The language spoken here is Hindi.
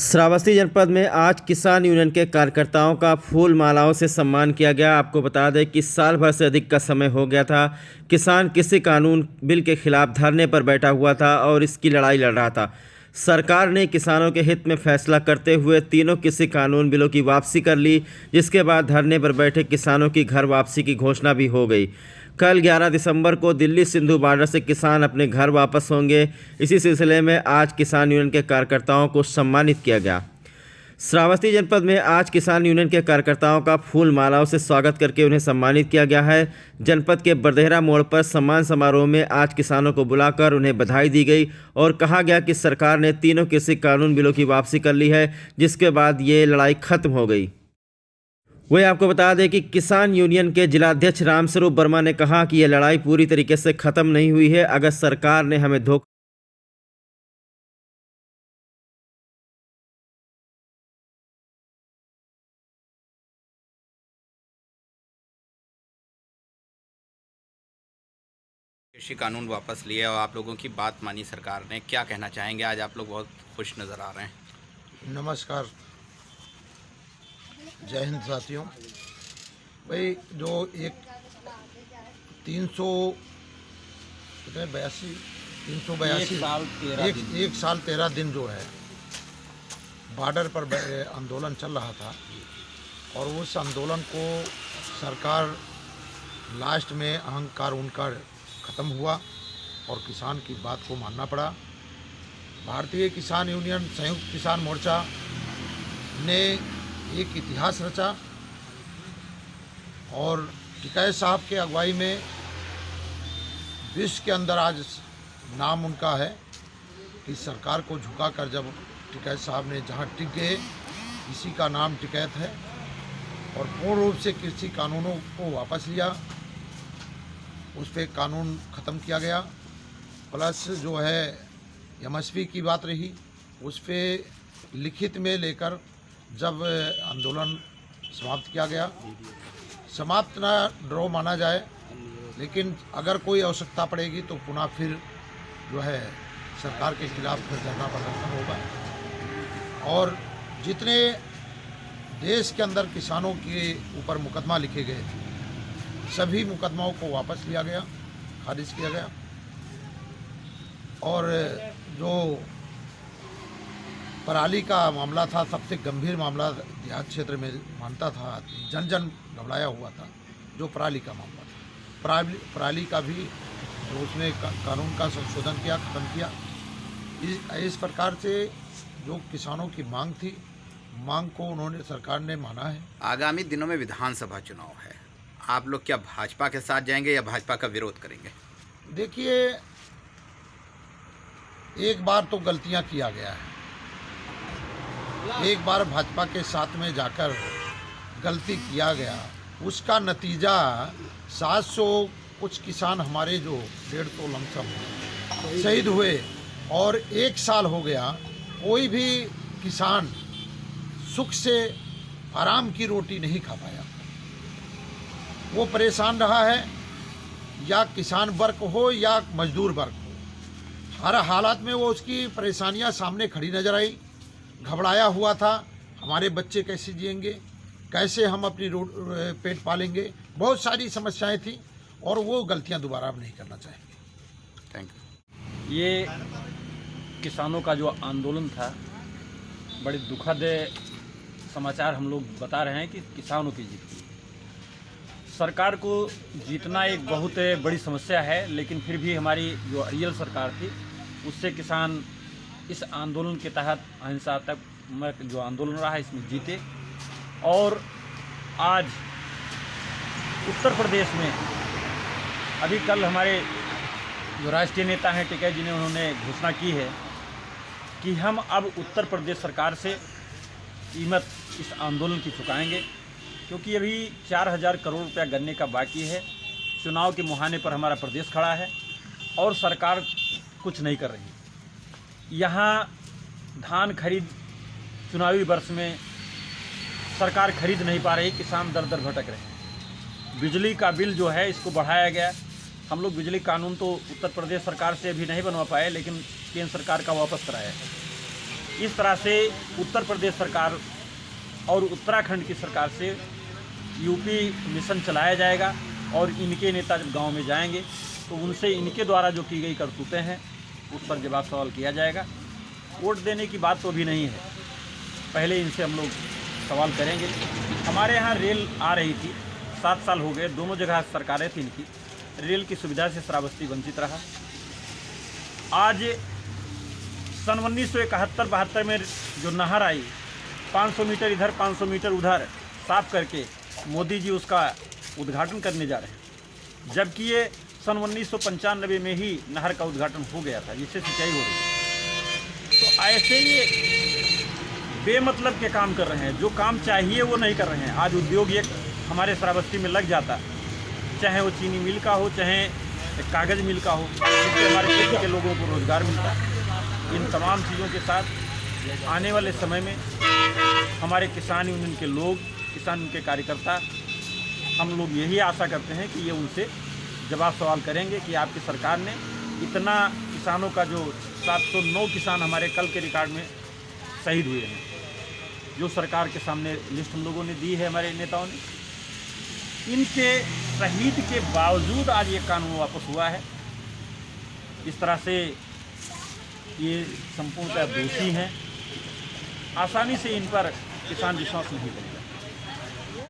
श्रावस्ती जनपद में आज किसान यूनियन के कार्यकर्ताओं का फूल मालाओं से सम्मान किया गया। आपको बता दें कि साल भर से अधिक का समय हो गया था। किसान किसी कानून बिल के खिलाफ धरने पर बैठा हुआ था और इसकी लड़ाई लड़ रहा था। सरकार ने किसानों के हित में फैसला करते हुए तीनों कृषि कानून बिलों की वापसी कर ली, जिसके बाद धरने पर बैठे किसानों की घर वापसी की घोषणा भी हो गई। कल 11 दिसंबर को दिल्ली सिंधु बॉर्डर से किसान अपने घर वापस होंगे। इसी सिलसिले में आज किसान यूनियन के कार्यकर्ताओं को सम्मानित किया गया। श्रावस्ती जनपद में आज किसान यूनियन के कार्यकर्ताओं का फूल मालाओं से स्वागत करके उन्हें सम्मानित किया गया है। जनपद के बरदेहरा मोड़ पर सम्मान समारोह में आज किसानों को बुलाकर उन्हें बधाई दी गई और कहा गया कि सरकार ने तीनों कृषि कानून बिलों की वापसी कर ली है, जिसके बाद ये लड़ाई खत्म हो गई। वही आपको बता दें कि किसान यूनियन के जिलाध्यक्ष रामस्वरूप वर्मा ने कहा कि यह लड़ाई पूरी तरीके से ख़त्म नहीं हुई है। अगर सरकार ने हमें धोखा कृषि कानून वापस लिए और आप लोगों की बात मानी सरकार ने, क्या कहना चाहेंगे? आज आप लोग बहुत खुश नज़र आ रहे हैं। नमस्कार, जय हिंद साथियों। भाई जो एक 382 एक साल 13 दिन जो है बॉर्डर पर आंदोलन चल रहा था और उस आंदोलन को सरकार लास्ट में अहंकार उनका ख़त्म हुआ और किसान की बात को मानना पड़ा। भारतीय किसान यूनियन संयुक्त किसान मोर्चा ने एक इतिहास रचा और टिकैत साहब के अगुवाई में विश्व के अंदर आज नाम उनका है कि सरकार को झुकाकर जब टिकैत साहब ने जहां टिक गए, इसी का नाम टिकैत है। और पूर्ण रूप से कृषि कानूनों को वापस लिया, उस पर कानून ख़त्म किया गया। प्लस जो है एमएसपी की बात रही, उस पर लिखित में लेकर जब आंदोलन समाप्त किया गया, समाप्त ना ड्रॉ माना जाए, लेकिन अगर कोई आवश्यकता पड़ेगी तो पुनः फिर जो है सरकार के खिलाफ फिर धरना प्रदर्शन होगा। और जितने देश के अंदर किसानों के ऊपर मुकदमा लिखे गए थे, सभी मुकदमाओं को वापस लिया गया, खारिज किया गया। और जो पराली का मामला था, सबसे गंभीर मामला देहात क्षेत्र में मानता था, जन जन घबराया हुआ था, जो पराली का मामला था। पराली का भी जो उसने कानून का संशोधन किया, ख़त्म किया। इस प्रकार से जो किसानों की मांग थी, मांग को उन्होंने सरकार ने माना है। आगामी दिनों में विधानसभा चुनाव है, आप लोग क्या भाजपा के साथ जाएंगे या भाजपा का विरोध करेंगे? देखिए, एक बार तो गलतियां किया गया है, एक बार भाजपा के साथ में जाकर गलती किया गया, उसका नतीजा 700 कुछ किसान हमारे जो 150 लमसम शहीद हुए और 1 साल हो गया, कोई भी किसान सुख से आराम की रोटी नहीं खा पाया। वो परेशान रहा है, या किसान वर्ग हो या मजदूर वर्ग हो, हर हालात में वो उसकी परेशानियां सामने खड़ी नजर आई। घबराया हुआ था, हमारे बच्चे कैसे जिएंगे, कैसे हम अपनी पेट पालेंगे, बहुत सारी समस्याएं थी और वो गलतियां दोबारा अब नहीं करना चाहेंगे। Thank you. ये किसानों का जो आंदोलन था, बड़े दुखद समाचार हम लोग बता रहे हैं कि किसानों की जीत हुई। सरकार को जीतना एक बहुत बड़ी समस्या है, लेकिन फिर भी हमारी जो रियल सरकार थी, उससे किसान इस आंदोलन के तहत अहिंसात्मक जो आंदोलन रहा है, इसमें जीते। और आज उत्तर प्रदेश में अभी कल हमारे जो राष्ट्रीय नेता हैं टिकैत जी ने, उन्होंने घोषणा की है कि हम अब उत्तर प्रदेश सरकार से कीमत इस आंदोलन की चुकाएंगे, क्योंकि अभी 4000 करोड़ रुपया गन्ने का बाकी है। चुनाव के मुहाने पर हमारा प्रदेश खड़ा है और सरकार कुछ नहीं कर रही। यहाँ धान खरीद चुनावी वर्ष में सरकार खरीद नहीं पा रही, किसान दर दर भटक रहे हैं। बिजली का बिल जो है, इसको बढ़ाया गया। हम लोग बिजली कानून तो उत्तर प्रदेश सरकार से अभी नहीं बनवा पाए, लेकिन केंद्र सरकार का वापस कराया है। इस तरह से उत्तर प्रदेश सरकार और उत्तराखंड की सरकार से यूपी मिशन चलाया जाएगा और इनके नेता जब गांव में जाएंगे तो उनसे इनके द्वारा जो की गई करतूतें हैं उस पर जवाब सवाल किया जाएगा। वोट देने की बात तो अभी नहीं है, पहले इनसे हम लोग सवाल करेंगे। हमारे यहाँ रेल आ रही थी, 7 साल हो गए, दोनों जगह सरकारें थी इनकी, रेल की सुविधा से श्रावस्ती वंचित रहा। आज सन 1971-72 में जो नहर आई, 500 मीटर इधर 500 मीटर उधर साफ करके मोदी जी उसका उद्घाटन करने जा रहे हैं, जबकि ये सन 1995 में ही नहर का उद्घाटन हो गया था, जिससे सिंचाई हो रही है। तो ऐसे ये बेमतलब के काम कर रहे हैं, जो काम चाहिए वो नहीं कर रहे हैं। आज उद्योग एक हमारे श्रावस्ती में लग जाता, चाहे वो चीनी मिल का हो, चाहे कागज़ मिल का हो, जिससे हमारे क्षेत्र के लोगों को रोज़गार मिलता है। इन तमाम चीज़ों के साथ आने वाले समय में हमारे किसान यूनियन के लोग, किसान यूनियन के कार्यकर्ता, हम लोग यही आशा करते हैं कि ये उनसे जवाब सवाल करेंगे कि आपकी सरकार ने इतना किसानों का जो 709 किसान हमारे कल के रिकॉर्ड में शहीद हुए हैं, जो सरकार के सामने लिस्ट हम लोगों ने दी है हमारे नेताओं ने, इनके शहीद के बावजूद आज ये कानून वापस हुआ है। इस तरह से ये संपूर्णतः दोषी हैं, आसानी से इन पर किसान विश्वास नहीं करेंगे।